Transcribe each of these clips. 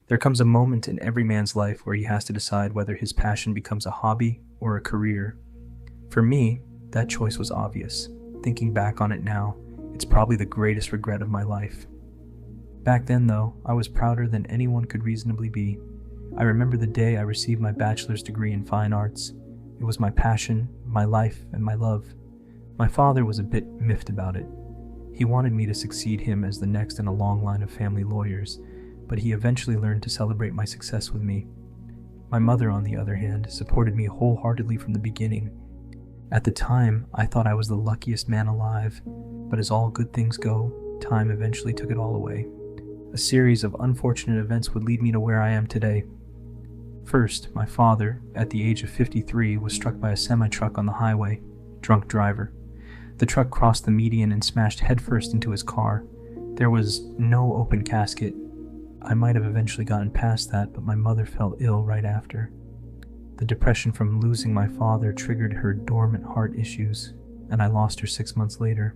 There comes a moment in every man's life where he has to decide whether his passion becomes a hobby or a career. For me, that choice was obvious. Thinking back on it now, it's probably the greatest regret of my life. Back then, though, I was prouder than anyone could reasonably be. I remember the day I received my bachelor's degree in fine arts. It was my passion, my life, and my love. My father was a bit miffed about it. He wanted me to succeed him as the next in a long line of family lawyers, but he eventually learned to celebrate my success with me. My mother, on the other hand, supported me wholeheartedly from the beginning. At the time, I thought I was the luckiest man alive, but as all good things go, time eventually took it all away. A series of unfortunate events would lead me to where I am today. First, my father, at the age of 53, was struck by a semi-truck on the highway. Drunk driver. The truck crossed the median and smashed headfirst into his car. There was no open casket. I might have eventually gotten past that, but my mother fell ill right after. The depression from losing my father triggered her dormant heart issues, and I lost her 6 months later.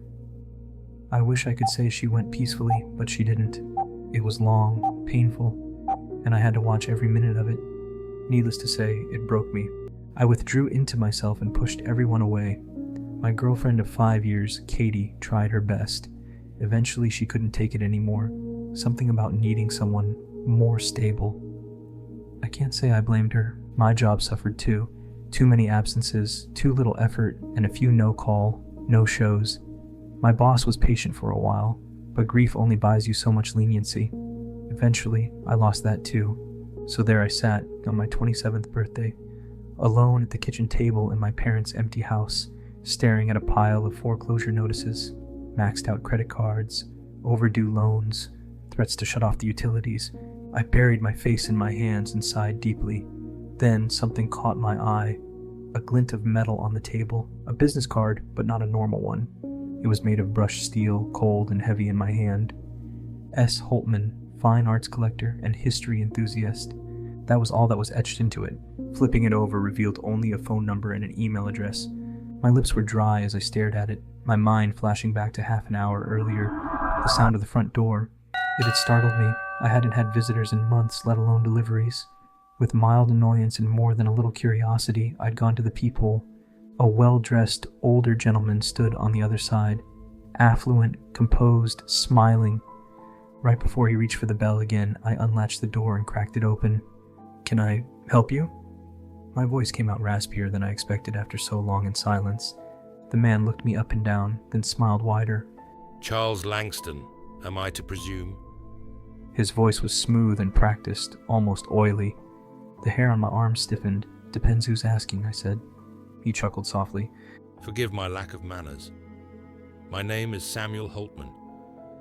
I wish I could say she went peacefully, but she didn't. It was long, painful, and I had to watch every minute of it. Needless to say, it broke me. I withdrew into myself and pushed everyone away. My girlfriend of 5 years, Katie, tried her best. Eventually, she couldn't take it anymore. Something about needing someone more stable. I can't say I blamed her. My job suffered too. Too many absences, too little effort, and a few no-call, no-shows. My boss was patient for a while, but grief only buys you so much leniency. Eventually, I lost that too. So there I sat, on my 27th birthday, alone at the kitchen table in my parents' empty house, staring at a pile of foreclosure notices, maxed out credit cards, overdue loans, threats to shut off the utilities. I buried my face in my hands and sighed deeply. Then something caught my eye, a glint of metal on the table, a business card, but not a normal one. It was made of brushed steel, cold and heavy in my hand. S. Holtman, fine arts collector and history enthusiast. That was all that was etched into it. Flipping it over revealed only a phone number and an email address. My lips were dry as I stared at it, my mind flashing back to half an hour earlier. The sound of the front door. It had startled me. I hadn't had visitors in months, let alone deliveries. With mild annoyance and more than a little curiosity, I'd gone to the peephole. A well-dressed, older gentleman stood on the other side, affluent, composed, smiling. Right before he reached for the bell again, I unlatched the door and cracked it open. "Can I help you?" My voice came out raspier than I expected after so long in silence. The man looked me up and down, then smiled wider. "Charles Langston, am I to presume?" His voice was smooth and practiced, almost oily. The hair on my arm stiffened. "Depends who's asking," I said. He chuckled softly. "Forgive my lack of manners. My name is Samuel Holtman.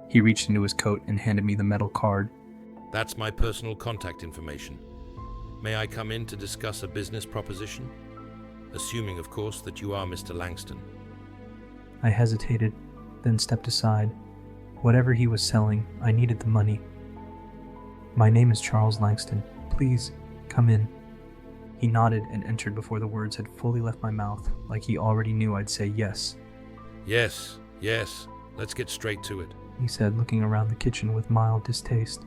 He reached into his coat and handed me the metal card. That's my personal contact information. May I come in to discuss a business proposition? Assuming, of course, that you are Mr. Langston." I hesitated, then stepped aside. Whatever he was selling, I needed the money. "My name is Charles Langston. Please, come in." He nodded and entered before the words had fully left my mouth, like he already knew I'd say yes. Yes, let's get straight to it," he said, looking around the kitchen with mild distaste.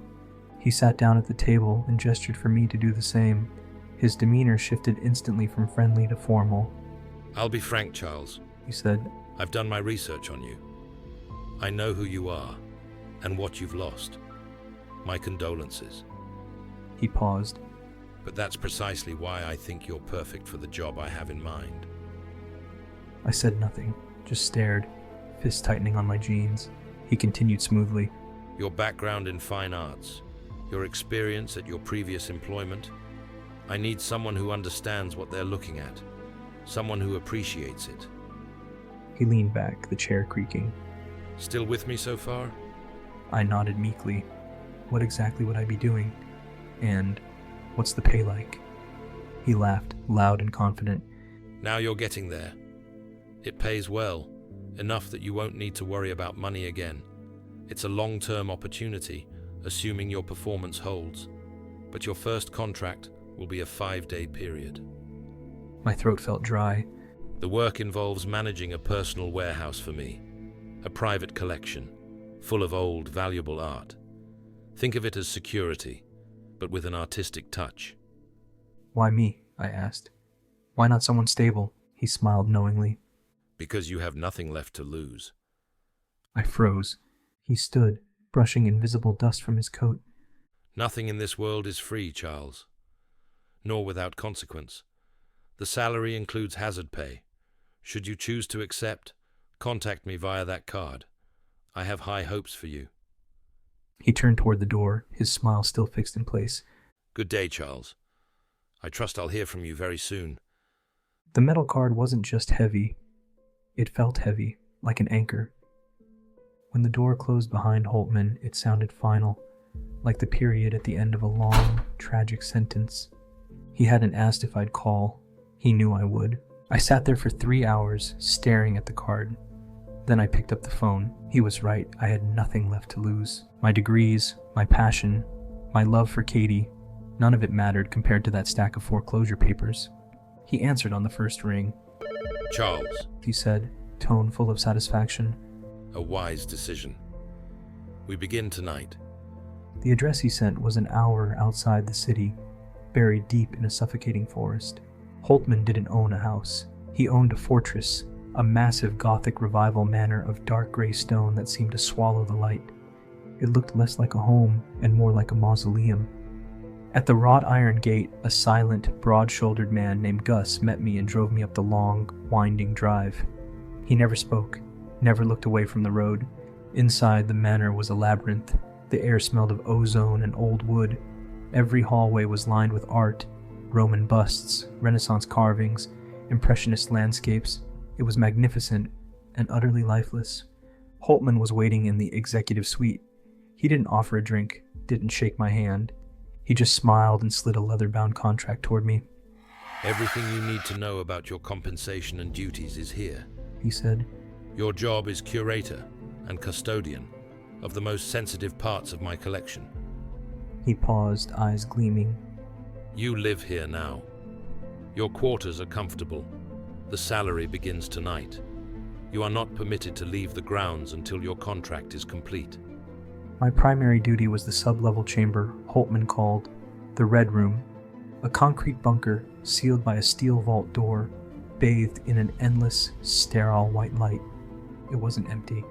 He sat down at the table and gestured for me to do the same. His demeanor shifted instantly from friendly to formal. "I'll be frank, Charles," he said. "I've done my research on you. I know who you are and what you've lost. My condolences. He paused. But that's precisely why I think you're perfect for the job I have in mind." I said nothing, just stared, fist tightening on my jeans. He continued smoothly. "Your background in fine arts, your experience at your previous employment. I need someone who understands what they're looking at, someone who appreciates it." He leaned back, the chair creaking. "Still with me so far?" I nodded meekly. What exactly would I be doing? And what's the pay like? He laughed, loud and confident. "Now you're getting there. It pays well, enough that you won't need to worry about money again. It's a long-term opportunity, assuming your performance holds. But your first contract will be a 5-day period." My throat felt dry. "The work involves managing a personal warehouse for me, a private collection, full of old, valuable art. Think of it as security, but with an artistic touch. Why me? I asked. Why not someone stable? He smiled knowingly. Because you have nothing left to lose. I froze. He stood, brushing invisible dust from his coat. Nothing in this world is free, Charles, nor without consequence. The salary includes hazard pay. Should you choose to accept, contact me via that card. I have high hopes for you. He turned toward the door, his smile still fixed in place. Good day, Charles. I trust I'll hear from you very soon. The metal card wasn't just heavy. It felt heavy, like an anchor. When the door closed behind Holtman, it sounded final, like the period at the end of a long, tragic sentence. He hadn't asked if I'd call. He knew I would. I sat there for 3 hours, staring at the card. Then I picked up the phone. He was right. I had nothing left to lose. My degrees, my passion, my love for Katie, none of it mattered compared to that stack of foreclosure papers. He answered on the first ring. Charles, He said, tone full of satisfaction. a wise decision. We begin tonight. The address he sent was an hour outside the city, buried deep in a suffocating forest. Holtman didn't own a house. He owned a fortress, a massive Gothic revival manor of dark gray stone that seemed to swallow the light. It looked less like a home and more like a mausoleum. At the wrought iron gate, a silent, broad-shouldered man named Gus met me and drove me up the long, winding drive. He never spoke, never looked away from the road. Inside, the manor was a labyrinth. The air smelled of ozone and old wood. Every hallway was lined with art, Roman busts, Renaissance carvings, impressionist landscapes. It was magnificent and utterly lifeless. Holtman was waiting in the executive suite. He didn't offer a drink, didn't shake my hand. He just smiled and slid a leather-bound contract toward me. Everything you need to know about your compensation and duties is here. He said. Your job is curator and custodian of the most sensitive parts of my collection. He paused, eyes gleaming. You live here now. Your quarters are comfortable. The salary begins tonight. You are not permitted to leave the grounds until your contract is complete. My primary duty was the sub-level chamber Holtman called the Red Room, a concrete bunker sealed by a steel vault door, bathed in an endless, sterile white light. It wasn't empty.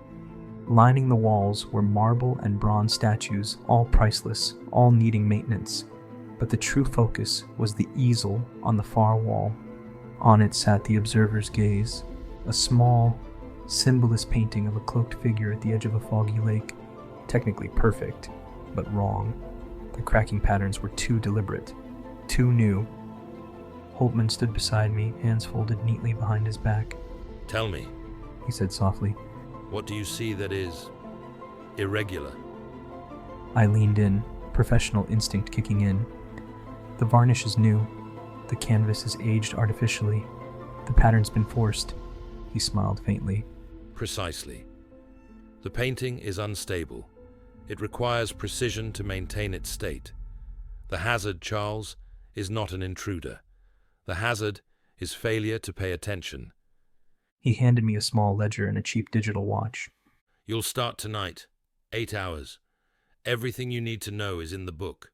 Lining the walls were marble and bronze statues, all priceless, all needing maintenance. But the true focus was the easel on the far wall. On it sat the observer's gaze, a small, symbolist painting of a cloaked figure at the edge of a foggy lake. Technically perfect, but wrong. The cracking patterns were too deliberate, too new. Holtman stood beside me, hands folded neatly behind his back. Tell me, He said softly. what do you see that is irregular? I leaned in, professional instinct kicking in. The varnish is new. The canvas is aged artificially. The pattern's been forced. He smiled faintly. Precisely. The painting is unstable. It requires precision to maintain its state. The hazard, Charles, is not an intruder. The hazard is failure to pay attention. He handed me a small ledger and a cheap digital watch. You'll start tonight. 8 hours. Everything you need to know is in the book.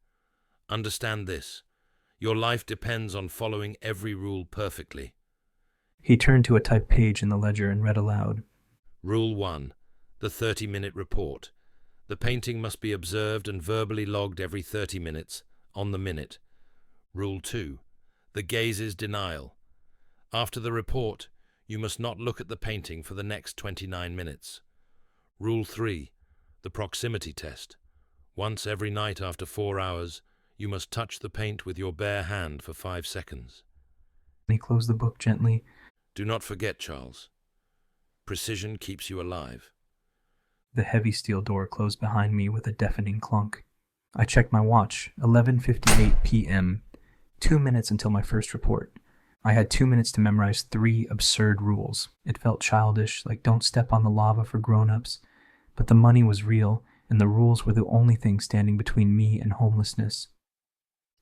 Understand this. Your life depends on following every rule perfectly. He turned to a typed page in the ledger and read aloud. Rule 1. The 30-minute report. The painting must be observed and verbally logged every 30 minutes, on the minute. Rule 2. The gaze's denial. After the report, you must not look at the painting for the next 29 minutes. Rule 3. The proximity test. Once every night after 4 hours, you must touch the paint with your bare hand for 5 seconds. He closed the book gently. Do not forget, Charles. Precision keeps you alive. The heavy steel door closed behind me with a deafening clunk. I checked my watch. 11:58 p.m. 2 minutes until my first report. I had 2 minutes to memorize 3 absurd rules. It felt childish, like don't step on the lava for grown-ups. But the money was real, and the rules were the only thing standing between me and homelessness.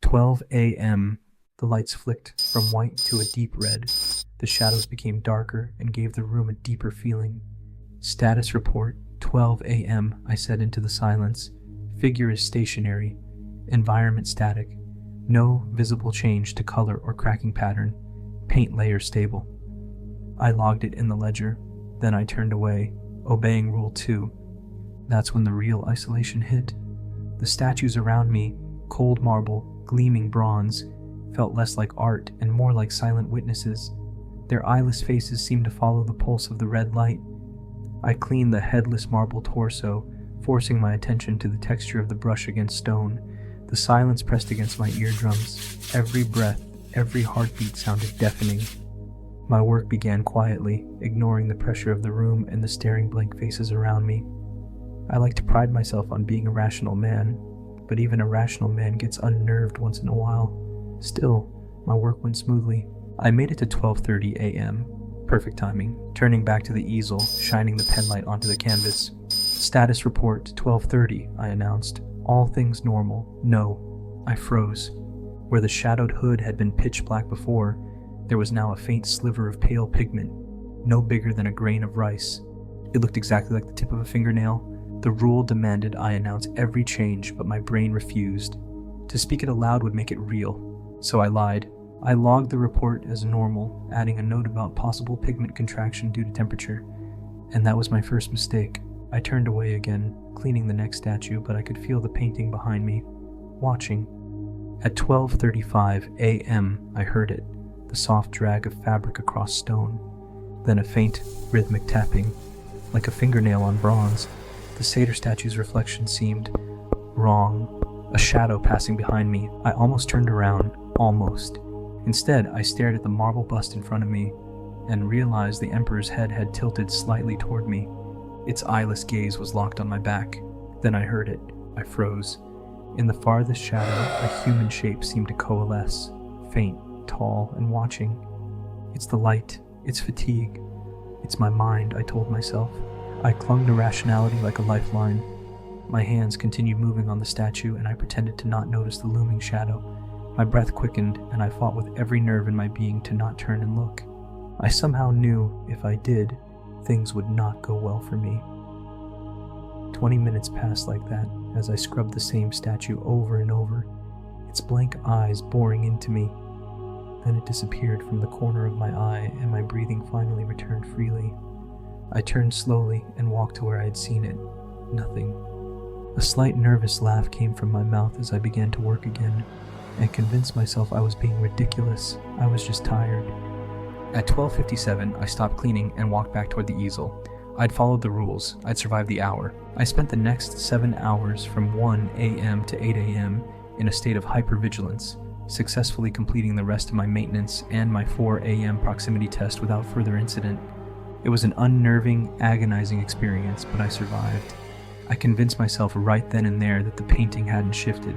12 a.m. The lights flicked from white to a deep red. The shadows became darker and gave the room a deeper feeling. Status report, 12 a.m., I said into the silence. Figure is stationary. Environment static. No visible change to color or cracking pattern. Paint layer stable. I logged it in the ledger. Then I turned away, obeying Rule 2. That's when the real isolation hit. The statues around me, cold marble, gleaming bronze, felt less like art and more like silent witnesses. Their eyeless faces seemed to follow the pulse of the red light. I cleaned the headless marble torso, forcing my attention to the texture of the brush against stone. The silence pressed against my eardrums. Every breath, every heartbeat sounded deafening. My work began quietly, ignoring the pressure of the room and the staring blank faces around me. I like to pride myself on being a rational man, but even a rational man gets unnerved once in a while. Still, my work went smoothly. I made it to 12:30 a.m. Perfect timing. Turning back to the easel, shining the penlight onto the canvas. Status report 12:30, I announced. All things normal. No. I froze. Where the shadowed hood had been pitch black before, there was now a faint sliver of pale pigment, no bigger than a grain of rice. It looked exactly like the tip of a fingernail. The rule demanded I announce every change, but my brain refused. To speak it aloud would make it real, so I lied. I logged the report as normal, adding a note about possible pigment contraction due to temperature. And that was my first mistake. I turned away again, cleaning the next statue, but I could feel the painting behind me, watching. At 12:35 a.m., I heard it, the soft drag of fabric across stone. Then a faint, rhythmic tapping, like a fingernail on bronze. The satyr statue's reflection seemed wrong, a shadow passing behind me. I almost turned around, almost. Instead, I stared at the marble bust in front of me and realized the emperor's head had tilted slightly toward me. Its eyeless gaze was locked on my back. Then I heard it. I froze. In the farthest shadow, a human shape seemed to coalesce, faint, tall, and watching. It's the light. It's fatigue. It's my mind, I told myself. I clung to rationality like a lifeline. My hands continued moving on the statue, and I pretended to not notice the looming shadow. My breath quickened, and I fought with every nerve in my being to not turn and look. I somehow knew, if I did, things would not go well for me. 20 minutes passed like that, as I scrubbed the same statue over and over, its blank eyes boring into me. Then it disappeared from the corner of my eye, and my breathing finally returned freely. I turned slowly and walked to where I had seen it. Nothing. A slight nervous laugh came from my mouth as I began to work again, and convinced myself I was being ridiculous. I was just tired. At 12:57, I stopped cleaning and walked back toward the easel. I'd followed the rules. I'd survived the hour. I spent the next 7 hours from 1 a.m. to 8 a.m. in a state of hypervigilance, successfully completing the rest of my maintenance and my 4 a.m. proximity test without further incident. It was an unnerving, agonizing experience, but I survived. I convinced myself right then and there that the painting hadn't shifted.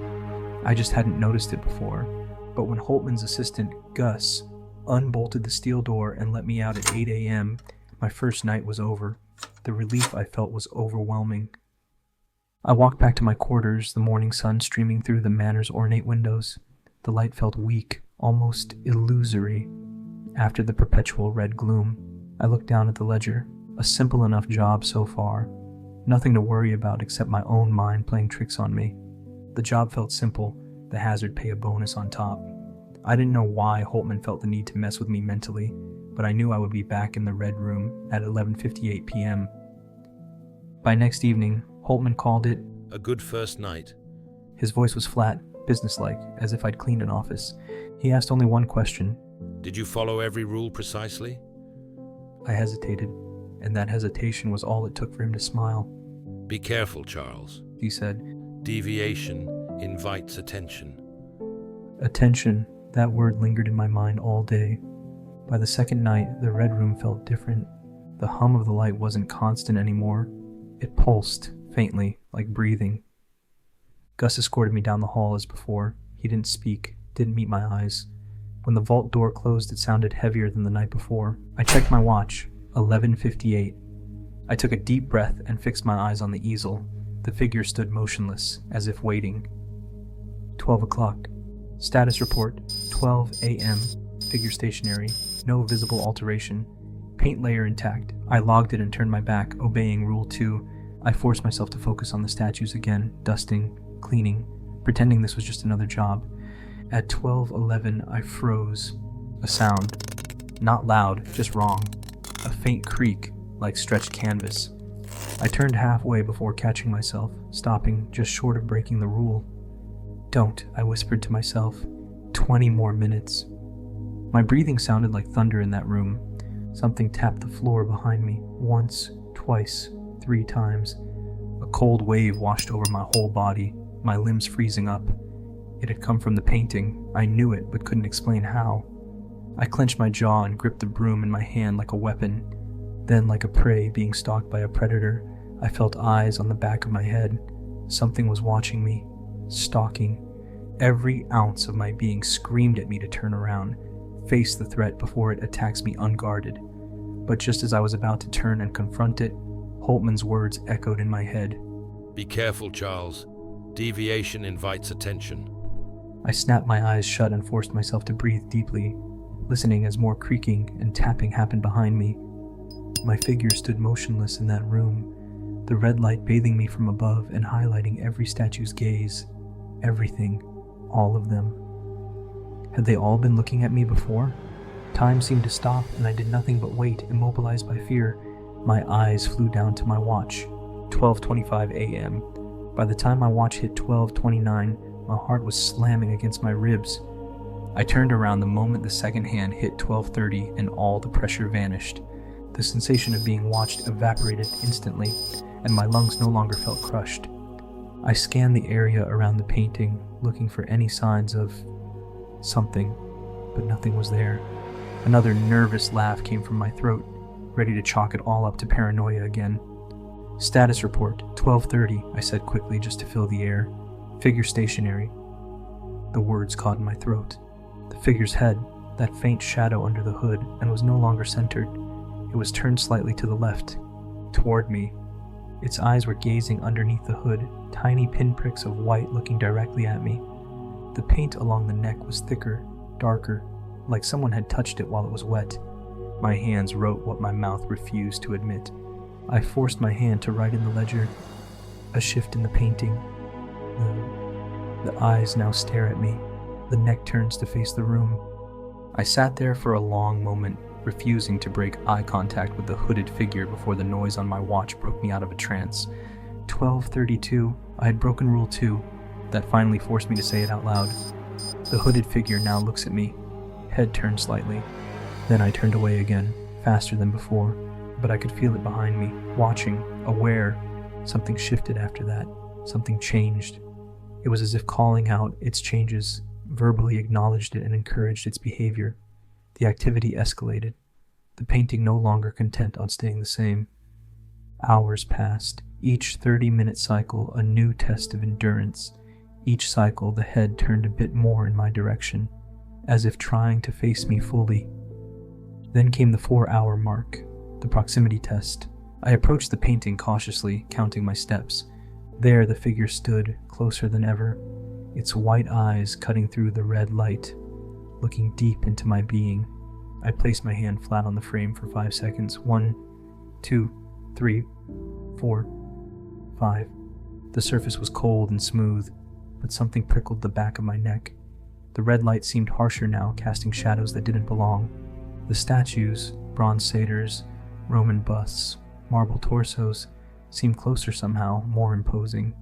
I just hadn't noticed it before. But when Holtman's assistant, Gus, unbolted the steel door and let me out at 8 a.m., my first night was over. The relief I felt was overwhelming. I walked back to my quarters, the morning sun streaming through the manor's ornate windows. The light felt weak, almost illusory, after the perpetual red gloom. I looked down at the ledger. A simple enough job so far. Nothing to worry about except my own mind playing tricks on me. The job felt simple, the hazard pay a bonus on top. I didn't know why Holtman felt the need to mess with me mentally, but I knew I would be back in the red room at 11:58 p.m. By next evening, Holtman called it a good first night. His voice was flat, businesslike, as if I'd cleaned an office. He asked only one question. Did you follow every rule precisely? I hesitated, and that hesitation was all it took for him to smile. Be careful, Charles, he said. Deviation invites attention. Attention, that word lingered in my mind all day. By the second night, the red room felt different. The hum of the light wasn't constant anymore. It pulsed, faintly, like breathing. Gus escorted me down the hall as before. He didn't speak, didn't meet my eyes. When the vault door closed, it sounded heavier than the night before. I checked my watch, 11:58. I took a deep breath and fixed my eyes on the easel. The figure stood motionless, as if waiting. 12 o'clock. Status report, 12 a.m. Figure stationary, no visible alteration. Paint layer intact. I logged it and turned my back, obeying Rule 2. I forced myself to focus on the statues again, dusting, cleaning. pretending this was just another job. At 12:11, I froze. A sound. Not loud, just wrong. A faint creak, like stretched canvas. I turned halfway before catching myself, stopping just short of breaking the rule. "Don't," I whispered to myself. 20 more minutes. My breathing sounded like thunder in that room. Something tapped the floor behind me, once, twice, 3 times. A cold wave washed over my whole body, my limbs freezing up. It had come from the painting. I knew it, but couldn't explain how. I clenched my jaw and gripped the broom in my hand like a weapon. Then, like a prey being stalked by a predator, I felt eyes on the back of my head. Something was watching me, stalking. Every ounce of my being screamed at me to turn around, face the threat before it attacks me unguarded. But just as I was about to turn and confront it, Holtman's words echoed in my head. "Be careful, Charles. Deviation invites attention." I snapped my eyes shut and forced myself to breathe deeply, listening as more creaking and tapping happened behind me. My figure stood motionless in that room, the red light bathing me from above and highlighting every statue's gaze. Everything. All of them. Had they all been looking at me before? Time seemed to stop, and I did nothing but wait, immobilized by fear. My eyes flew down to my watch. 12:25 a.m. By the time my watch hit 12:29, my heart was slamming against my ribs. I turned around the moment the second hand hit 12:30 and all the pressure vanished. The sensation of being watched evaporated instantly, and my lungs no longer felt crushed. I scanned the area around the painting, looking for any signs of something, but nothing was there. Another nervous laugh came from my throat, ready to chalk it all up to paranoia again. "Status report, 12:30, I said quickly just to fill the air. "Figure stationary." The words caught in my throat. The figure's head, that faint shadow under the hood, and was no longer centered. It was turned slightly to the left, toward me. Its eyes were gazing underneath the hood, tiny pinpricks of white looking directly at me. The paint along the neck was thicker, darker, like someone had touched it while it was wet. My hands wrote what my mouth refused to admit. I forced my hand to write in the ledger. A shift in the painting. The eyes now stare at me. The neck turns to face the room. I sat there for a long moment, refusing to break eye contact with the hooded figure before the noise on my watch broke me out of a trance. 12:32. I had broken rule 2. That finally forced me to say it out loud. The hooded figure now looks at me, head turned slightly. Then I turned away again, faster than before, but I could feel it behind me, watching, aware. Something shifted after that. Something changed. It was as if calling out its changes verbally acknowledged it and encouraged its behavior. The activity escalated, the painting no longer content on staying the same. Hours passed, each 30-minute cycle a new test of endurance. Each cycle the head turned a bit more in my direction, as if trying to face me fully. Then came the 4-hour mark, the proximity test. I approached the painting cautiously, counting my steps. There the figure stood, closer than ever, its white eyes cutting through the red light, looking deep into my being. I placed my hand flat on the frame for 5 seconds. 1, 2, 3, 4, 5. The surface was cold and smooth, but something prickled the back of my neck. The red light seemed harsher now, casting shadows that didn't belong. The statues, bronze satyrs, Roman busts, marble torsos, seemed closer somehow, more imposing.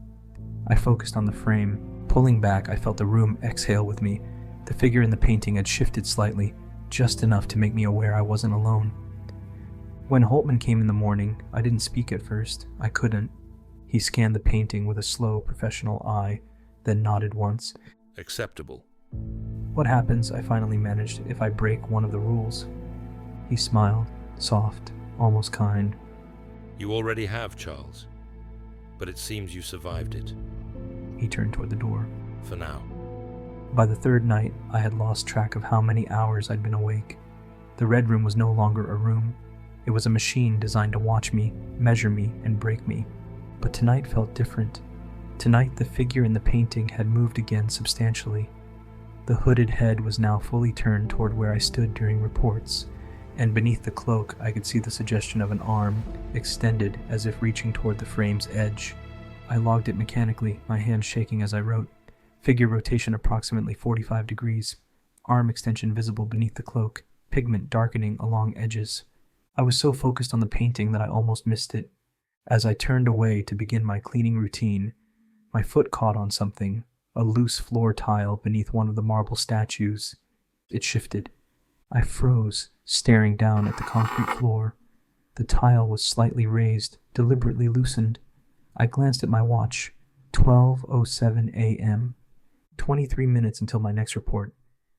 I focused on the frame. Pulling back, I felt the room exhale with me. The figure in the painting had shifted slightly, just enough to make me aware I wasn't alone. When Holtman came in the morning, I didn't speak at first. I couldn't. He scanned the painting with a slow, professional eye, then nodded once. "Acceptable." "What happens," I finally managed, "if I break one of the rules?" He smiled, soft, almost kind. "You already have, Charles. But it seems you survived it. He turned toward the door. For now." By the third night, I had lost track of how many hours I'd been awake. The red room was no longer a room. It was a machine designed to watch me, measure me, and break me. But tonight felt different. Tonight, the figure in the painting had moved again substantially. The hooded head was now fully turned toward where I stood during reports, and beneath the cloak I could see the suggestion of an arm, extended as if reaching toward the frame's edge. I logged it mechanically, my hand shaking as I wrote. Figure rotation approximately 45 degrees. Arm extension visible beneath the cloak. Pigment darkening along edges. I was so focused on the painting that I almost missed it. As I turned away to begin my cleaning routine, my foot caught on something, a loose floor tile beneath one of the marble statues. It shifted. I froze, staring down at the concrete floor. The tile was slightly raised, deliberately loosened. I glanced at my watch. 12:07 a.m. 23 minutes until my next report.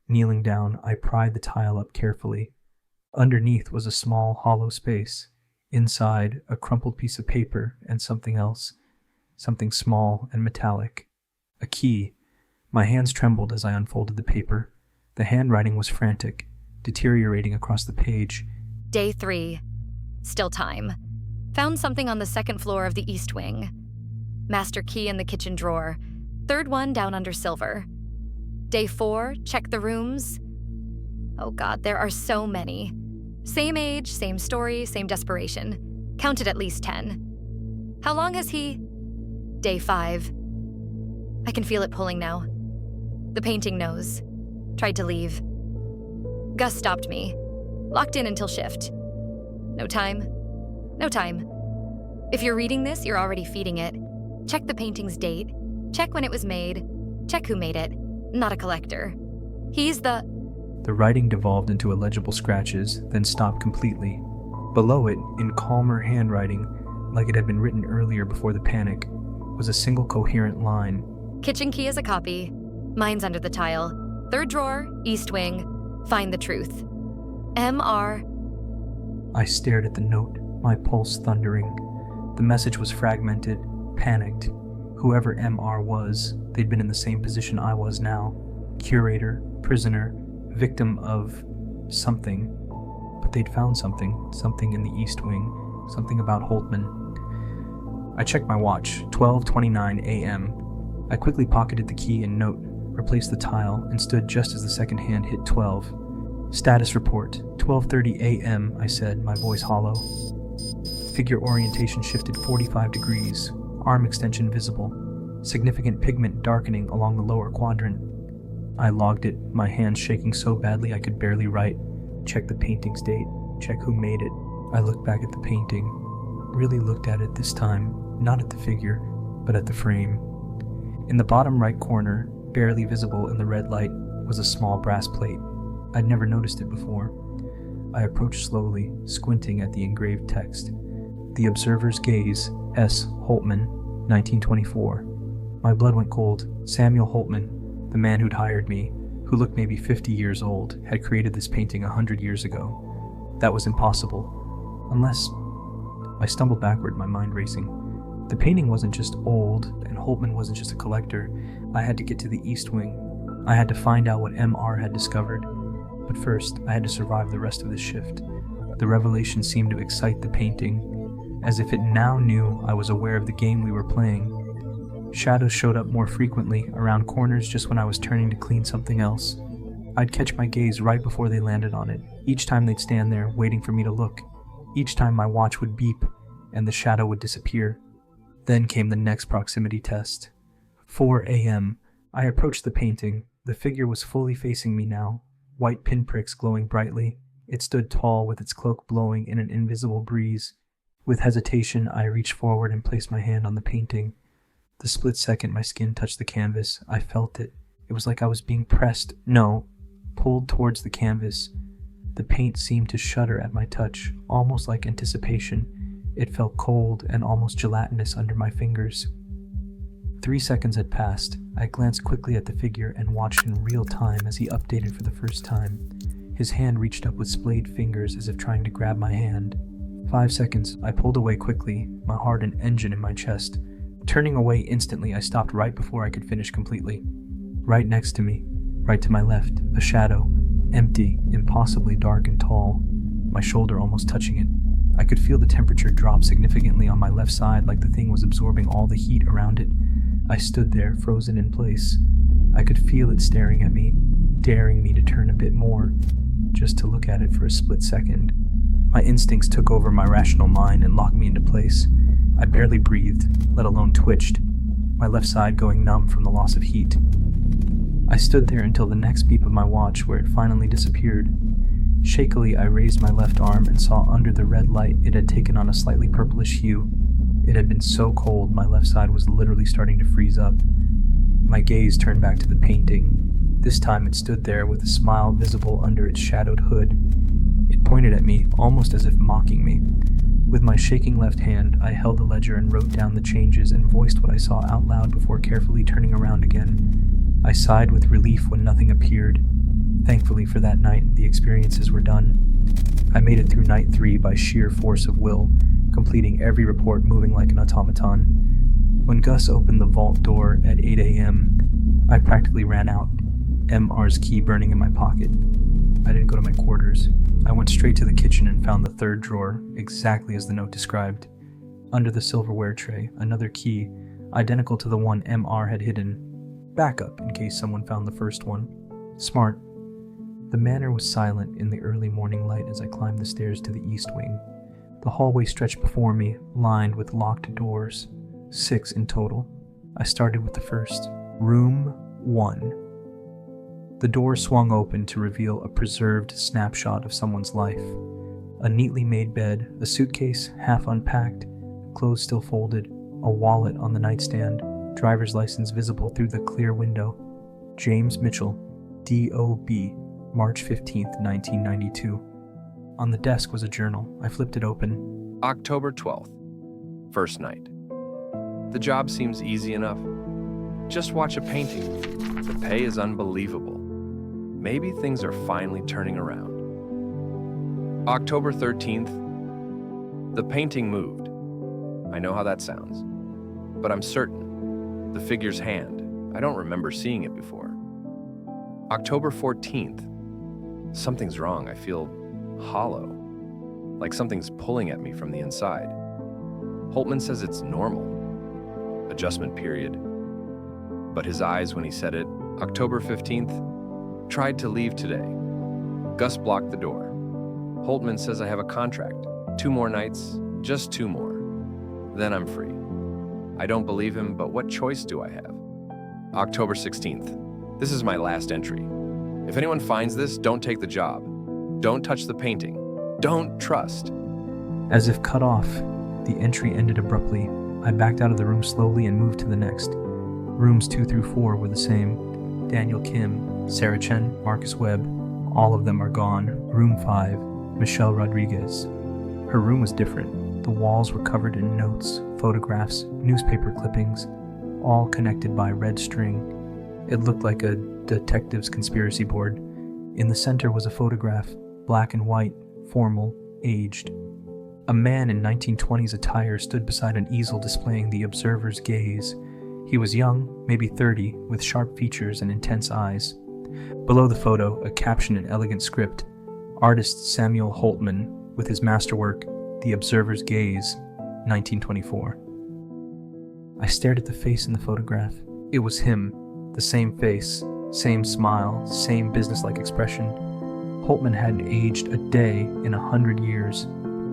Kneeling down, I pried the tile up carefully. Underneath was a small, hollow space. Inside, a crumpled piece of paper and something else. Something small and metallic. A key. My hands trembled as I unfolded the paper. The handwriting was frantic, deteriorating across the page. Day 3. Still time. Found something on the second floor of the East Wing. Master key in the kitchen drawer. Third one down under silver. Day 4, check the rooms. Oh God, there are so many. Same age, same story, same desperation. Counted at least 10. How long has he? Day 5. I can feel it pulling now. The painting knows. Tried to leave. Gus stopped me. Locked in until shift. No time. No time. If you're reading this, you're already feeding it. Check the painting's date. Check when it was made. Check who made it. Not a collector. He's the... The writing devolved into illegible scratches, then stopped completely. Below it, in calmer handwriting, like it had been written earlier before the panic, was a single coherent line. Kitchen key is a copy. Mine's under the tile. Third drawer, East Wing. Find the truth. M.R. I stared at the note, my pulse thundering. The message was fragmented, panicked. Whoever M.R. was, they'd been in the same position I was now. Curator, prisoner, victim of something. But they'd found something in the East Wing, something about Holtman. I checked my watch, 12:29 a.m. I quickly pocketed the key and note, replaced the tile, and stood just as the second hand hit 12. Status report, 12:30 a.m., I said, my voice hollow. Figure orientation shifted 45 degrees, arm extension visible, significant pigment darkening along the lower quadrant. I logged it, my hands shaking so badly I could barely write. Check the painting's date, check who made it. I looked back at the painting, really looked at it this time, not at the figure, but at the frame. In the bottom right corner, barely visible in the red light, was a small brass plate. I'd never noticed it before. I approached slowly, squinting at the engraved text. The observer's gaze, S. Holtman, 1924. My blood went cold. Samuel Holtman, the man who'd hired me, who looked maybe 50 years old, had created this painting 100 years ago. That was impossible. Unless... I stumbled backward, my mind racing. The painting wasn't just old, and Holtman wasn't just a collector. I had to get to the East Wing. I had to find out what M.R. had discovered. But first, I had to survive the rest of the shift. The revelation seemed to excite the painting, as if it now knew I was aware of the game we were playing. Shadows showed up more frequently around corners just when I was turning to clean something else. I'd catch my gaze right before they landed on it. Each time they'd stand there, waiting for me to look. Each time my watch would beep, and the shadow would disappear. Then came the next proximity test. 4 a.m. I approached the painting. The figure was fully facing me now, white pinpricks glowing brightly. It stood tall with its cloak blowing in an invisible breeze. With hesitation, I reached forward and placed my hand on the painting. The split second my skin touched the canvas, I felt it. It was like I was being pressed, no, pulled towards the canvas. The paint seemed to shudder at my touch, almost like anticipation. It felt cold and almost gelatinous under my fingers. 3 seconds had passed. I glanced quickly at the figure and watched in real time as he updated for the first time. His hand reached up with splayed fingers as if trying to grab my hand. 5 seconds. I pulled away quickly, my heart an engine in my chest. Turning away instantly, I stopped right before I could finish completely. Right next to me, right to my left, a shadow, empty, impossibly dark and tall, my shoulder almost touching it. I could feel the temperature drop significantly on my left side like the thing was absorbing all the heat around it. I stood there, frozen in place. I could feel it staring at me, daring me to turn a bit more, just to look at it for a split second. My instincts took over my rational mind and locked me into place. I barely breathed, let alone twitched. my left side going numb from the loss of heat. I stood there until the next beep of my watch, where it finally disappeared. Shakily, I raised my left arm and saw under the red light it had taken on a slightly purplish hue. It had been so cold, my left side was literally starting to freeze up. My gaze turned back to the painting. This time it stood there with a smile visible under its shadowed hood. It pointed at me, almost as if mocking me. With my shaking left hand, I held the ledger and wrote down the changes and voiced what I saw out loud before carefully turning around again. I sighed with relief when nothing appeared. Thankfully for that night, the experiences were done. I made it through night 3 by sheer force of will, completing every report moving like an automaton. When Gus opened the vault door at 8 a.m., I practically ran out, MR's key burning in my pocket. I didn't go to my quarters. I went straight to the kitchen and found the third drawer, exactly as the note described. Under the silverware tray, another key, identical to the one MR had hidden. Backup in case someone found the first one. Smart. The manor was silent in the early morning light as I climbed the stairs to the east wing. The hallway stretched before me, lined with locked doors. 6 in total. I started with the first. Room 1. The door swung open to reveal a preserved snapshot of someone's life. A neatly made bed, a suitcase half unpacked, clothes still folded, a wallet on the nightstand, driver's license visible through the clear window. James Mitchell, D.O.B., March 15th, 1992. On the desk was a journal. I flipped it open. October 12th. First night. The job seems easy enough. Just watch a painting. The pay is unbelievable. Maybe things are finally turning around. October 13th. The painting moved. I know how that sounds. But I'm certain. The figure's hand. I don't remember seeing it before. October 14th. Something's wrong. I feel hollow. Like something's pulling at me from the inside. Holtman says it's normal. Adjustment period. But his eyes when he said it, October 15th, tried to leave today. Gus blocked the door. Holtman says I have a contract. 2 more nights, just 2 more. Then I'm free. I don't believe him, but what choice do I have? October 16th. This is my last entry. If anyone finds this, don't take the job. Don't touch the painting. Don't trust. As if cut off, the entry ended abruptly. I backed out of the room slowly and moved to the next. Rooms 2 through 4 were the same. Daniel Kim, Sarah Chen, Marcus Webb, all of them are gone. Room 5, Michelle Rodriguez. Her room was different. The walls were covered in notes, photographs, newspaper clippings, all connected by red string. It looked like a detective's conspiracy board. In the center was a photograph, black and white, formal, aged. A man in 1920s attire stood beside an easel displaying the observer's gaze. He was young, maybe 30, with sharp features and intense eyes. Below the photo, a caption in elegant script. Artist Samuel Holtman, with his masterwork, The Observer's Gaze, 1924. I stared at the face in the photograph. It was him, the same face, same smile, same businesslike expression. Holtman hadn't aged a day in 100 years.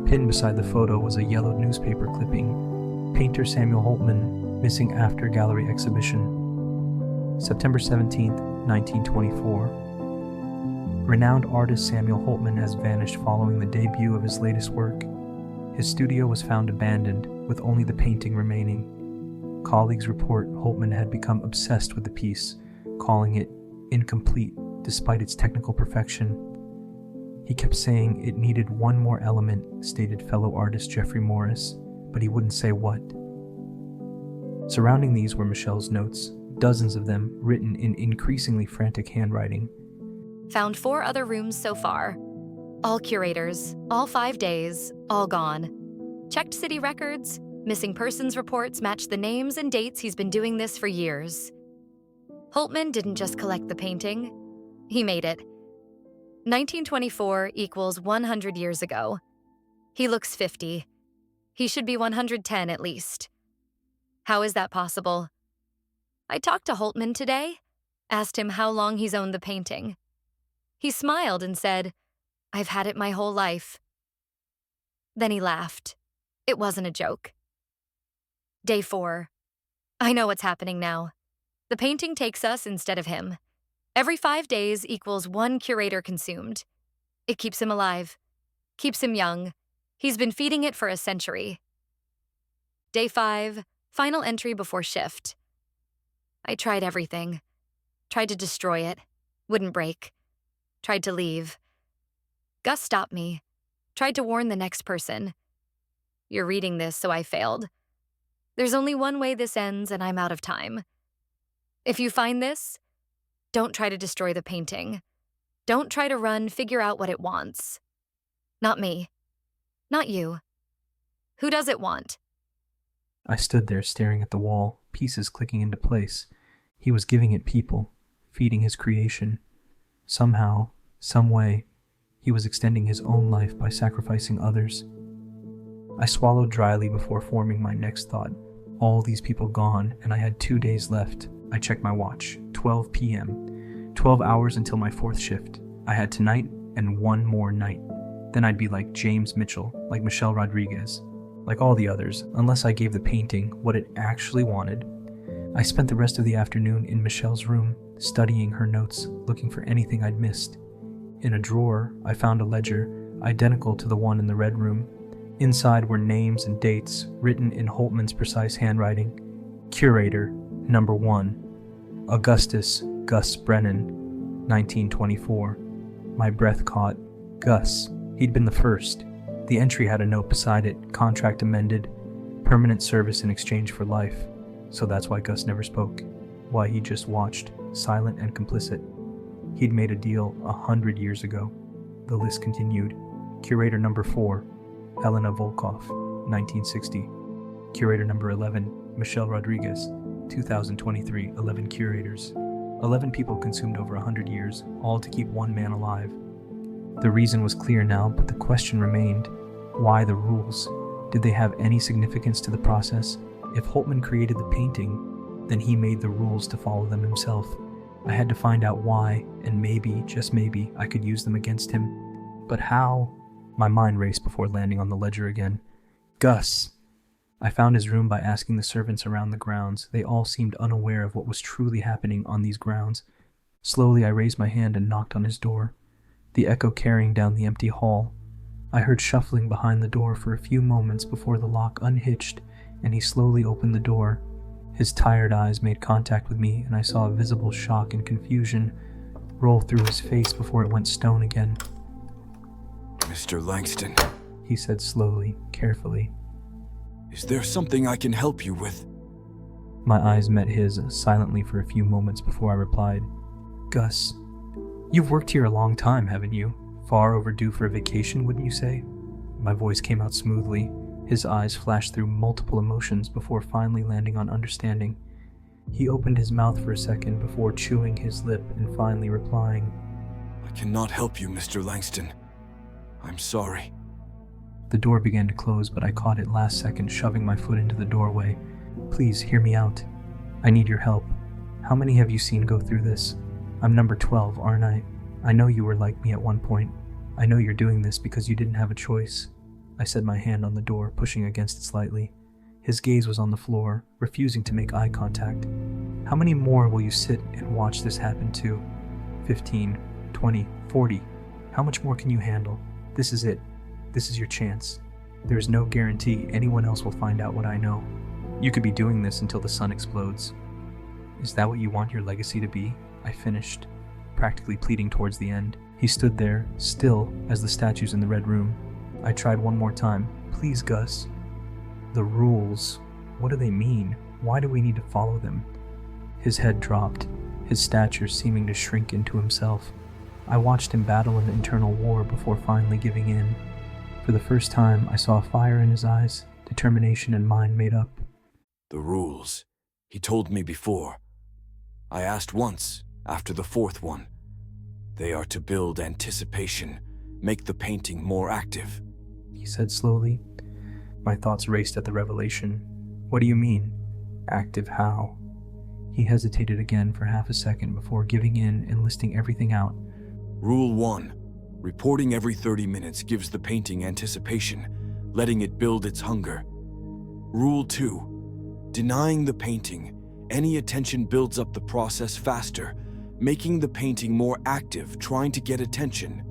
Pinned beside the photo was a yellowed newspaper clipping. Painter Samuel Holtman, missing after gallery exhibition. September 17th, 1924. Renowned artist Samuel Holtman has vanished following the debut of his latest work. His studio was found abandoned, with only the painting remaining. Colleagues report Holtman had become obsessed with the piece, calling it incomplete despite its technical perfection. He kept saying it needed one more element, stated fellow artist Jeffrey Morris, but he wouldn't say what. Surrounding these were Michelle's notes, dozens of them written in increasingly frantic handwriting. Found 4 other rooms so far. All curators, all 5 days, all gone. Checked city records. Missing persons reports match the names and dates he's been doing this for years. Holtman didn't just collect the painting. He made it. 1924 equals 100 years ago. He looks 50. He should be 110 at least. How is that possible? I talked to Holtman today, asked him how long he's owned the painting. He smiled and said, "I've had it my whole life." Then he laughed. It wasn't a joke. Day 4. I know what's happening now. The painting takes us instead of him. Every 5 days equals 1 curator consumed. It keeps him alive, keeps him young. He's been feeding it for a century. Day 5, final entry before shift. I tried everything. Tried to destroy it. Wouldn't break. Tried to leave. Gus stopped me. Tried to warn the next person. You're reading this, so I failed. There's only one way this ends, and I'm out of time. If you find this, don't try to destroy the painting. Don't try to run, figure out what it wants. Not me. Not you. Who does it want? I stood there staring at the wall, pieces clicking into place. He was giving it people, feeding his creation. Somehow, some way, he was extending his own life by sacrificing others. I swallowed dryly before forming my next thought. All these people gone, and I had 2 days left. I checked my watch. 12 p.m. 12 hours until my 4th shift. I had tonight and 1 more night. Then I'd be like James Mitchell, like Michelle Rodriguez, like all the others, unless I gave the painting what it actually wanted. I spent the rest of the afternoon in Michelle's room, studying her notes, looking for anything I'd missed. In a drawer, I found a ledger, identical to the one in the red room. Inside were names and dates, written in Holtman's precise handwriting. Curator, number 1. Augustus Gus Brennan, 1924. My breath caught. Gus. He'd been the first. The entry had a note beside it, contract amended, permanent service in exchange for life. So that's why Gus never spoke. Why he just watched, silent and complicit. He'd made a deal 100 years ago. The list continued. Curator number 4, Helena Volkov, 1960. Curator number 11, Michelle Rodriguez, 2023, 11 curators. 11 people consumed over 100 years, all to keep one man alive. The reason was clear now, but the question remained. Why the rules? Did they have any significance to the process? If Holtman created the painting, then he made the rules to follow them himself. I had to find out why, and maybe, just maybe, I could use them against him. But how? My mind raced before landing on the ledger again. Gus! I found his room by asking the servants around the grounds. They all seemed unaware of what was truly happening on these grounds. Slowly I raised my hand and knocked on his door, the echo carrying down the empty hall. I heard shuffling behind the door for a few moments before the lock unhitched, and he slowly opened the door. His tired eyes made contact with me, and I saw a visible shock and confusion roll through his face before it went stone again. Mr. Langston, he said slowly, carefully. Is there something I can help you with? My eyes met his silently for a few moments before I replied, Gus, you've worked here a long time, haven't you? Far overdue for a vacation, wouldn't you say? My voice came out smoothly. His eyes flashed through multiple emotions before finally landing on understanding. He opened his mouth for a second before chewing his lip and finally replying, I cannot help you, Mr. Langston. I'm sorry. The door began to close, but I caught it last second, shoving my foot into the doorway. Please, hear me out. I need your help. How many have you seen go through this? I'm number 12, aren't I? I know you were like me at one point. I know you're doing this because you didn't have a choice. I set my hand on the door, pushing against it slightly. His gaze was on the floor, refusing to make eye contact. How many more will you sit and watch this happen to? 15, 20, 40. How much more can you handle? This is it. This is your chance. There is no guarantee anyone else will find out what I know. You could be doing this until the sun explodes. Is that what you want your legacy to be? I finished, practically pleading towards the end. He stood there, still as the statues in the red room. I tried one more time. Please, Gus. The rules. What do they mean? Why do we need to follow them? His head dropped, his stature seeming to shrink into himself. I watched him battle an internal war before finally giving in. For the first time, I saw fire in his eyes, determination and mind made up. The rules. He told me before. I asked once, after the 4th one. They are to build anticipation, make the painting more active. He said slowly. My thoughts raced at the revelation. What do you mean? Active how? He hesitated again for half a second before giving in and listing everything out. Rule 1. Reporting every 30 minutes gives the painting anticipation, letting it build its hunger. Rule 2. Denying the painting, any attention builds up the process faster, making the painting more active, trying to get attention.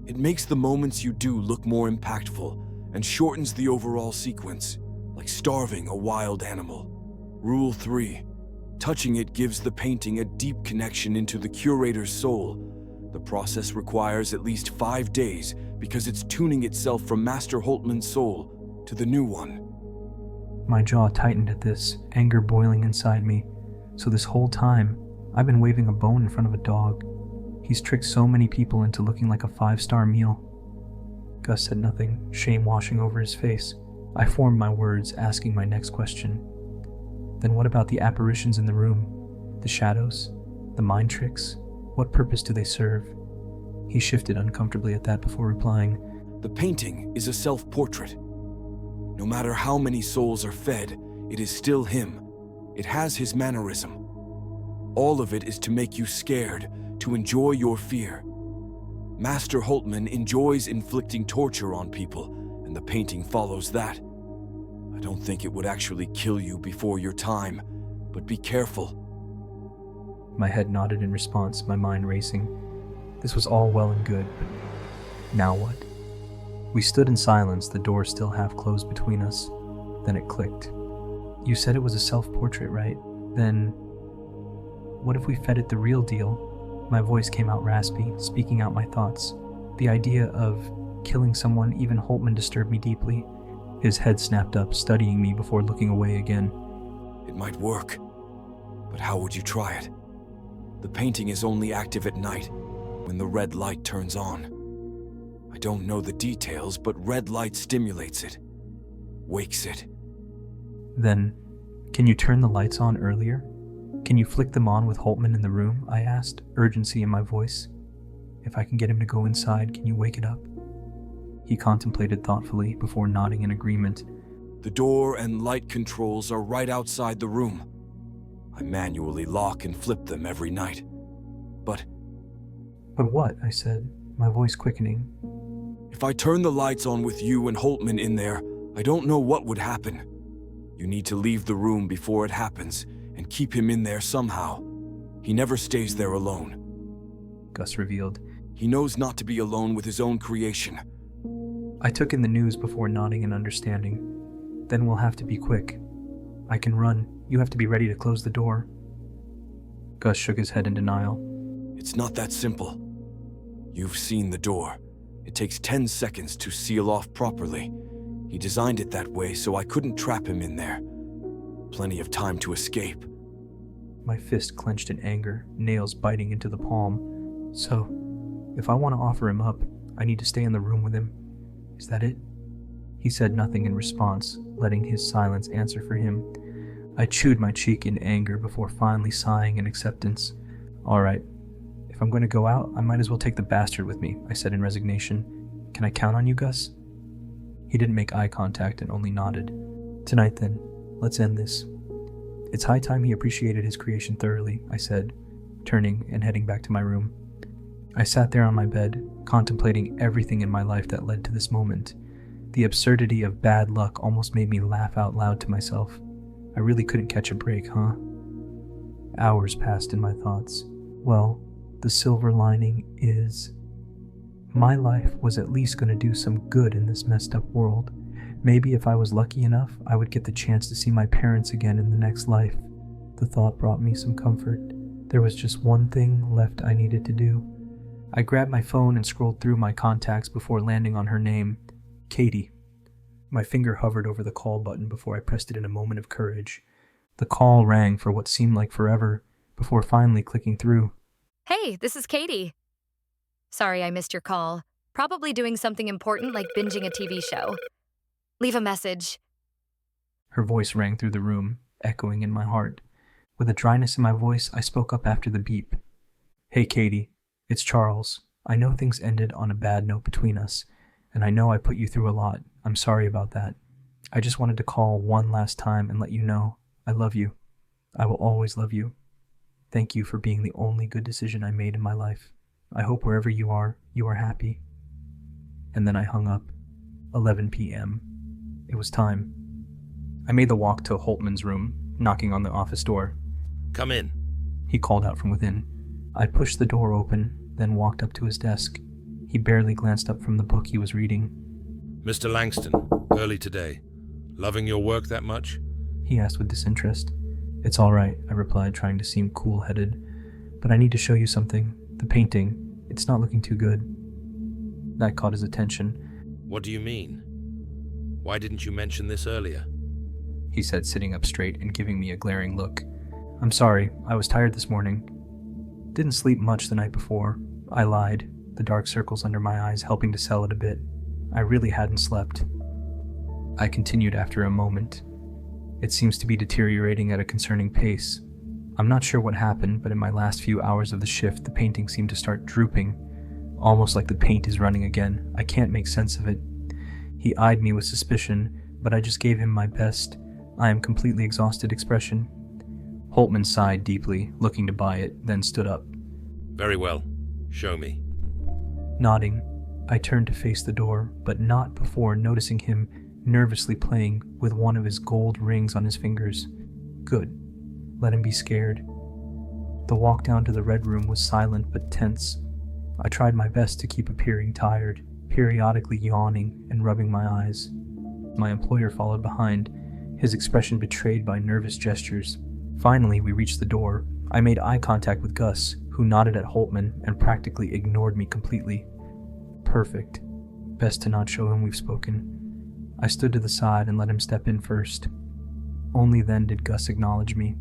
It makes the moments you do look more impactful and shortens the overall sequence, like starving a wild animal. Rule 3. Touching it gives the painting a deep connection into the curator's soul. The process requires at least 5 days because it's tuning itself from Master Holtman's soul to the new one. My jaw tightened at this, anger boiling inside me. So this whole time, I've been waving a bone in front of a dog. He's tricked so many people into looking like a 5-star meal. Gus said nothing, shame washing over his face. I formed my words, asking my next question. Then what about the apparitions in the room? The shadows? The mind tricks? What purpose do they serve? He shifted uncomfortably at that before replying. The painting is a self-portrait. No matter how many souls are fed, it is still him. It has his mannerism. All of it is to make you scared, to enjoy your fear. Master Holtman enjoys inflicting torture on people, and the painting follows that. I don't think it would actually kill you before your time, but be careful. My head nodded in response, my mind racing. This was all well and good, but now what? We stood in silence, the door still half closed between us. Then it clicked. You said it was a self-portrait, right? Then what if we fed it the real deal? My voice came out raspy, speaking out my thoughts. The idea of killing someone, even Holtman, disturbed me deeply. His head snapped up, studying me before looking away again. It might work, but how would you try it? The painting is only active at night, when the red light turns on. I don't know the details, but red light stimulates it, wakes it. Then, can you turn the lights on earlier? Can you flick them on with Holtman in the room? I asked, urgency in my voice. If I can get him to go inside, can you wake it up? He contemplated thoughtfully before nodding in agreement. The door and light controls are right outside the room. I manually lock and flip them every night. But what? I said, my voice quickening. If I turn the lights on with you and Holtman in there, I don't know what would happen. You need to leave the room before it happens and keep him in there somehow. He never stays there alone. Gus revealed. He knows not to be alone with his own creation. I took in the news before nodding in understanding. Then we'll have to be quick. I can run. You have to be ready to close the door. Gus shook his head in denial. It's not that simple. You've seen the door. It takes 10 seconds to seal off properly. He designed it that way so I couldn't trap him in there. Plenty of time to escape. My fist clenched in anger, nails biting into the palm. So, if I want to offer him up, I need to stay in the room with him. Is that it? He said nothing in response, letting his silence answer for him. I chewed my cheek in anger before finally sighing in acceptance. All right. If I'm going to go out, I might as well take the bastard with me, I said in resignation. Can I count on you, Gus? He didn't make eye contact and only nodded. Tonight then, let's end this. It's high time he appreciated his creation thoroughly, I said, turning and heading back to my room. I sat there on my bed, contemplating everything in my life that led to this moment. The absurdity of bad luck almost made me laugh out loud to myself. I really couldn't catch a break, huh? Hours passed in my thoughts. Well, the silver lining is, my life was at least going to do some good in this messed up world. Maybe if I was lucky enough, I would get the chance to see my parents again in the next life. The thought brought me some comfort. There was just one thing left I needed to do. I grabbed my phone and scrolled through my contacts before landing on her name, Katie. My finger hovered over the call button before I pressed it in a moment of courage. The call rang for what seemed like forever, before finally clicking through. Hey, this is Katie. Sorry I missed your call. Probably doing something important like binging a TV show. Leave a message. Her voice rang through the room, echoing in my heart. With a dryness in my voice, I spoke up after the beep. Hey, Katie. It's Charles. I know things ended on a bad note between us, and I know I put you through a lot. I'm sorry about that. I just wanted to call one last time and let you know I love you. I will always love you. Thank you for being the only good decision I made in my life. I hope wherever you are happy. And then I hung up. 11 p.m. It was time. I made the walk to Holtman's room, knocking on the office door. Come in. He called out from within. I pushed the door open, then walked up to his desk. He barely glanced up from the book he was reading. Mr. Langston, early today. Loving your work that much? He asked with disinterest. It's all right, I replied, trying to seem cool-headed. But I need to show you something. The painting. It's not looking too good. That caught his attention. What do you mean? Why didn't you mention this earlier? He said, sitting up straight and giving me a glaring look. I'm sorry, I was tired this morning. Didn't sleep much the night before. I lied, the dark circles under my eyes helping to sell it a bit. I really hadn't slept. I continued after a moment. It seems to be deteriorating at a concerning pace. I'm not sure what happened, but in my last few hours of the shift, the painting seemed to start drooping, almost like the paint is running again. I can't make sense of it. He eyed me with suspicion, but I just gave him my best, I am completely exhausted expression. Holtman sighed deeply, looking to buy it, then stood up. Very well. Show me. Nodding, I turned to face the door, but not before noticing him nervously playing with one of his gold rings on his fingers. Good. Let him be scared. The walk down to the red room was silent but tense. I tried my best to keep appearing tired, periodically yawning and rubbing my eyes. My employer followed behind, his expression betrayed by nervous gestures. Finally, we reached the door. I made eye contact with Gus, who nodded at Holtman and practically ignored me completely. Perfect. Best to not show him we've spoken. I stood to the side and let him step in first. Only then did Gus acknowledge me.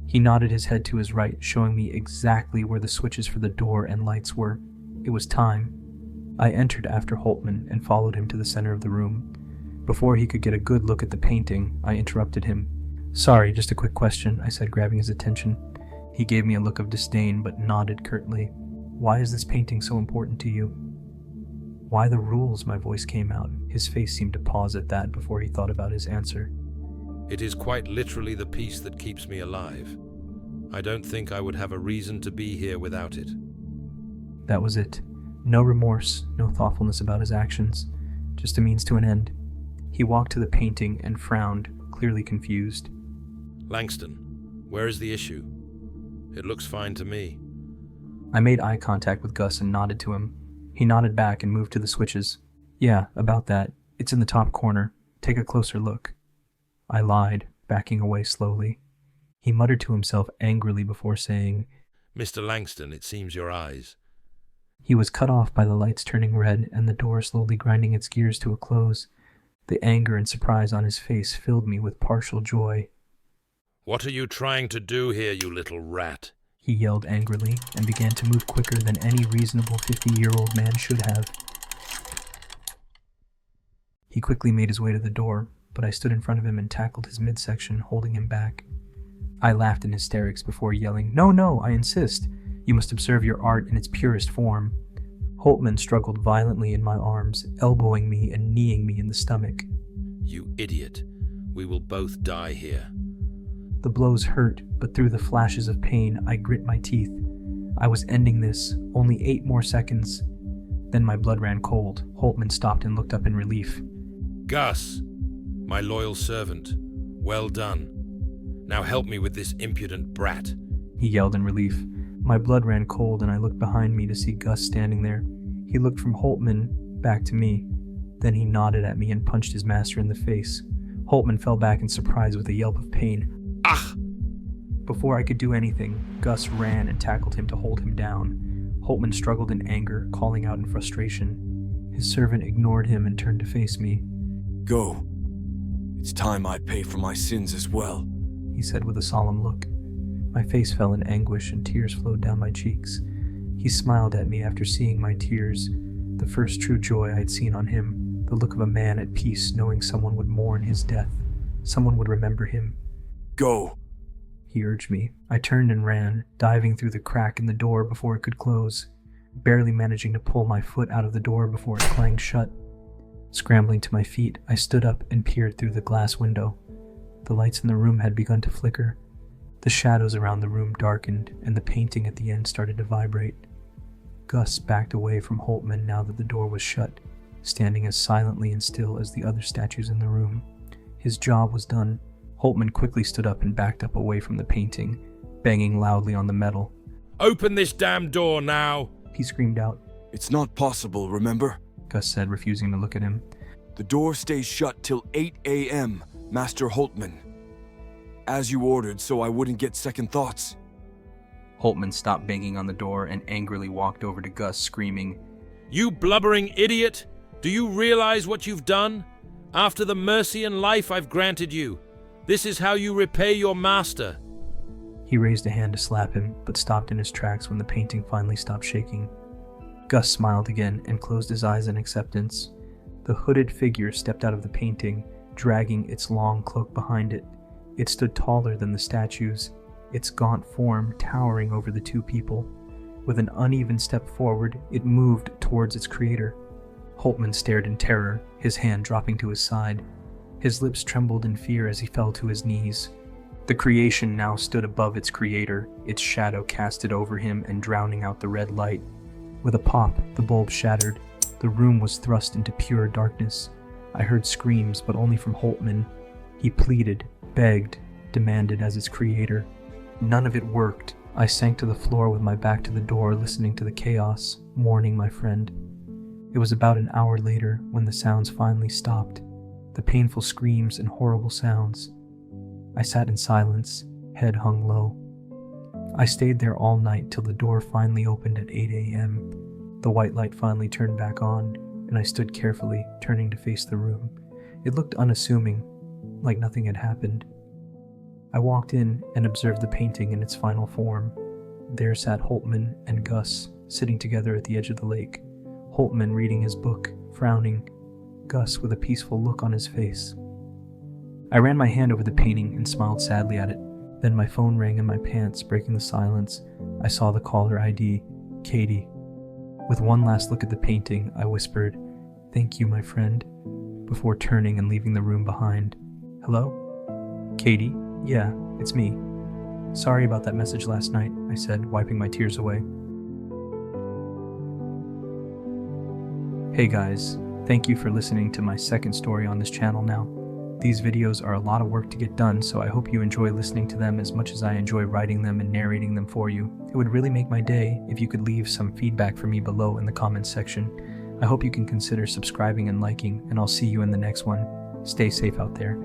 He nodded his head to his right, showing me exactly where the switches for the door and lights were. It was time. I entered after Holtman and followed him to the center of the room. Before he could get a good look at the painting, I interrupted him. Sorry, just a quick question, I said, grabbing his attention. He gave me a look of disdain, but nodded curtly. Why is this painting so important to you? Why the rules? My voice came out. His face seemed to pause at that before he thought about his answer. It is quite literally the piece that keeps me alive. I don't think I would have a reason to be here without it. That was it. No remorse, no thoughtfulness about his actions. Just a means to an end. He walked to the painting and frowned, clearly confused. Langston, where is the issue? It looks fine to me. I made eye contact with Gus and nodded to him. He nodded back and moved to the switches. Yeah, about that. It's in the top corner. Take a closer look. I lied, backing away slowly. He muttered to himself angrily before saying, Mr. Langston, it seems your eyes. He was cut off by the lights turning red and the door slowly grinding its gears to a close. The anger and surprise on his face filled me with partial joy. What are you trying to do here, you little rat? He yelled angrily and began to move quicker than any reasonable 50-year-old man should have. He quickly made his way to the door, but I stood in front of him and tackled his midsection, holding him back. I laughed in hysterics before yelling, No, I insist. You must observe your art in its purest form. Holtman struggled violently in my arms, elbowing me and kneeing me in the stomach. You idiot. We will both die here. The blows hurt, but through the flashes of pain, I grit my teeth. I was ending this, only 8 more seconds. Then my blood ran cold. Holtman stopped and looked up in relief. Gus, my loyal servant, well done. Now help me with this impudent brat. He yelled in relief. My blood ran cold and I looked behind me to see Gus standing there. He looked from Holtman back to me. Then he nodded at me and punched his master in the face. Holtman fell back in surprise with a yelp of pain. Ah! Before I could do anything, Gus ran and tackled him to hold him down. Holtman struggled in anger, calling out in frustration. His servant ignored him and turned to face me. Go. It's time I pay for my sins as well, he said with a solemn look. My face fell in anguish and tears flowed down my cheeks. He smiled at me after seeing my tears, the first true joy I had seen on him, the look of a man at peace knowing someone would mourn his death. Someone would remember him. Go, he urged me. I turned and ran, diving through the crack in the door before it could close, barely managing to pull my foot out of the door before it clanged shut. Scrambling to my feet, I stood up and peered through the glass window. The lights in the room had begun to flicker. The shadows around the room darkened, and the painting at the end started to vibrate. Gus backed away from Holtman now that the door was shut, standing as silently and still as the other statues in the room. His job was done. Holtman quickly stood up and backed up away from the painting, banging loudly on the metal. Open this damn door now! He screamed out. It's not possible, remember? Gus said, refusing to look at him. The door stays shut till 8 a.m., Master Holtman. As you ordered, so I wouldn't get second thoughts. Holtman stopped banging on the door and angrily walked over to Gus, screaming, You blubbering idiot! Do you realize what you've done? After the mercy and life I've granted you, this is how you repay your master. He raised a hand to slap him, but stopped in his tracks when the painting finally stopped shaking. Gus smiled again and closed his eyes in acceptance. The hooded figure stepped out of the painting, dragging its long cloak behind it. It stood taller than the statues, its gaunt form towering over the two people. With an uneven step forward, it moved towards its creator. Holtman stared in terror, his hand dropping to his side. His lips trembled in fear as he fell to his knees. The creation now stood above its creator, its shadow casted over him and drowning out the red light. With a pop, the bulb shattered. The room was thrust into pure darkness. I heard screams, but only from Holtman. He pleaded, begged, demanded as its creator. None of it worked. I sank to the floor with my back to the door, listening to the chaos, mourning my friend. It was about an hour later when the sounds finally stopped, the painful screams and horrible sounds. I sat in silence, head hung low. I stayed there all night till the door finally opened at 8 a.m. The white light finally turned back on, and I stood carefully, turning to face the room. It looked unassuming, like nothing had happened. I walked in and observed the painting in its final form. There sat Holtman and Gus, sitting together at the edge of the lake. Holtman reading his book, frowning, Gus with a peaceful look on his face. I ran my hand over the painting and smiled sadly at it. Then my phone rang in my pants, breaking the silence. I saw the caller ID, Katie. With one last look at the painting, I whispered, "Thank you, my friend," before turning and leaving the room behind. "Hello? Katie? Yeah, it's me. Sorry about that message last night," I said, wiping my tears away. Hey guys, thank you for listening to my second story on this channel now. These videos are a lot of work to get done, so I hope you enjoy listening to them as much as I enjoy writing them and narrating them for you. It would really make my day if you could leave some feedback for me below in the comments section. I hope you can consider subscribing and liking, and I'll see you in the next one. Stay safe out there.